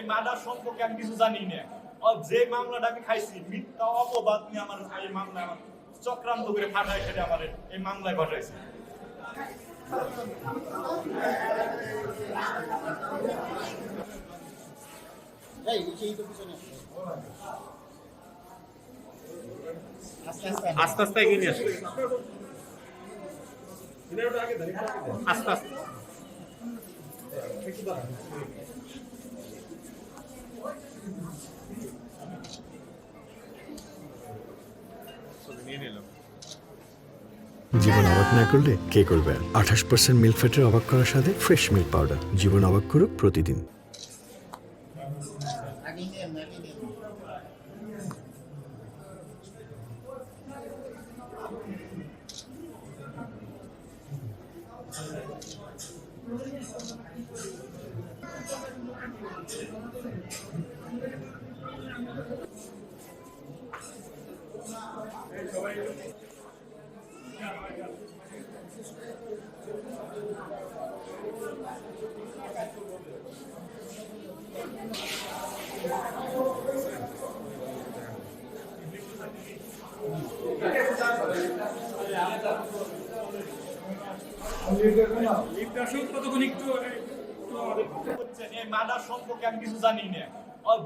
এই মার্ডার সম্পর্কে আমি কিছু জানি না। যে মামলাটা আমি খাইছি মিথ্যা অপবাদ নিয়ে আমার এই মামলা আমার চক্রান্ত করে ফাটাই খেটে আমার এই মামলায় পাঠাইছে। আস্তে আস্তে এগিয়ে নিয়ে আসুন, আস্তে আস্তে। জীবন অবাক না করলে কে করবে? 28% মিল্ক ফ্যাটের অবাক করার সাথে ফ্রেশ মিল্ক পাউডার। জীবন অবাক করুক প্রতিদিন। এই মার্ডার সম্পর্কে আমি কিছু জানি না।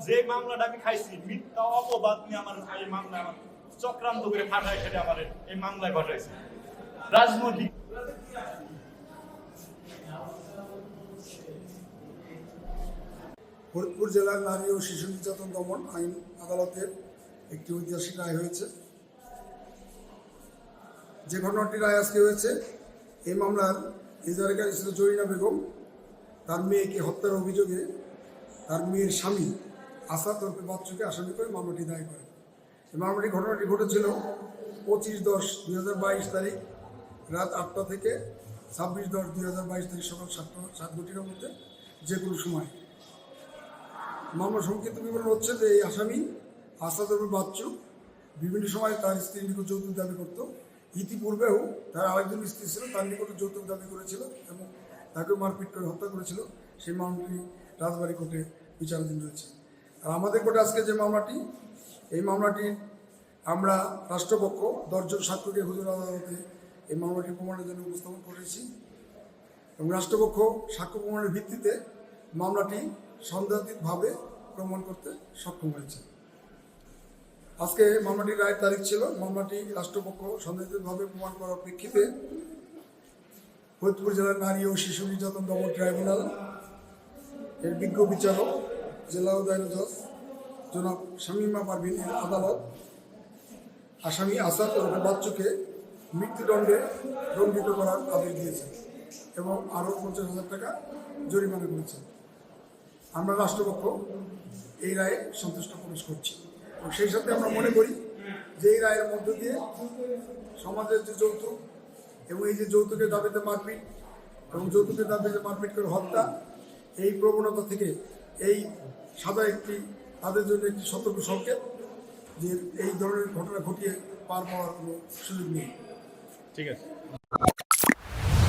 যে মামলাটা আমি খাইছি মিথ্যা অপবাদ নিয়ে আমার এই মামলা আমার চক্রান্ত করে ফাটাই খেটে আমার এই মামলায় পাঠাইছে রাজনৈতিক। ফরিদপুর জেলার নারী ও শিশু নির্যাতন দমন আইন আদালতের একটি ঐতিহাসিক রায় হয়েছে। যে ঘটনাটি রায় আজকে হয়েছে, এই মামলার ইজারাকারী ছিল জরিনা বেগম। তার মেয়েকে হত্যার অভিযোগে তার মেয়ের স্বামী আসাদ ওরফে বাচ্চুকে আসামি করে মামলাটি দায়ের করেন। এই মামলাটি ঘটনাটি ঘটেছিল 25/10/2022 তারিখ রাত 8টা থেকে 26/10/2022 তারিখ সকাল 7টা ঘটিকার মধ্যে যে কোনো সময়। মামলা সংক্ষিপ্ত বিবরণ হচ্ছে যে এই আসামি আসাদ ওরফে বাচ্চু বিভিন্ন সময় তার স্ত্রীর নিকট যৌতুক দাবি করত। ইতিপূর্বেও তার আরেকজন স্ত্রী ছিল, তার নিকট যৌতুক দাবি করেছিল এবং তাকে মারপিট করে হত্যা করেছিল। সেই মামলাটি রাজবাড়ী কোর্টে বিচারাধীন রয়েছে। আর আমাদের কোর্টে আজকে যে মামলাটি, এই মামলাটি আমরা রাষ্ট্রপক্ষ 10 জন সাক্ষ্যকে হুজুর আদালতে এই মামলাটি প্রমাণের জন্য উপস্থাপন করেছি এবং রাষ্ট্রপক্ষ সাক্ষ্য প্রমাণের ভিত্তিতে মামলাটি সন্দেহাতীতভাবে প্রমাণ করতে সক্ষম হয়েছে। আজকে মামলাটির রায়ের তারিখ ছিল। মামলাটি রাষ্ট্রপক্ষ সন্দেহাতীতভাবে প্রমাণ করার প্রেক্ষিতে ফরিদপুর জেলার নারী ও শিশু নির্যাতন দমন ট্রাইব্যুনাল এর বিজ্ঞ বিচারক জেলা ও দায়রা জজ জনাব শামীমা পারভিন এর আদালত আসামি আসাদ ওরফে বাচ্চুকে মৃত্যুদণ্ডে দণ্ডিত করার আদেশ দিয়েছে এবং আরও 50,000 টাকা জরিমানা করেছে। আমরা রাষ্ট্রপক্ষ এই রায়ে সন্তুষ্ট প্রকাশ করছি এবং সেই সাথে আমরা মনে করি যে এই রায়ের মধ্য দিয়ে সমাজের যে যৌতুক এবং এই যে যৌতুকের দাবিতে মারপিট এবং যৌতুকের দাবিতে মারপিট করে হত্যা, এই প্রবণতা থেকে এই সাদা একটি তাদের জন্য একটি সতর্ক সংকেত যে এই ধরনের ঘটনা ঘটিয়ে পার পাওয়ার কোনো সুযোগ নেই। ঠিক আছে।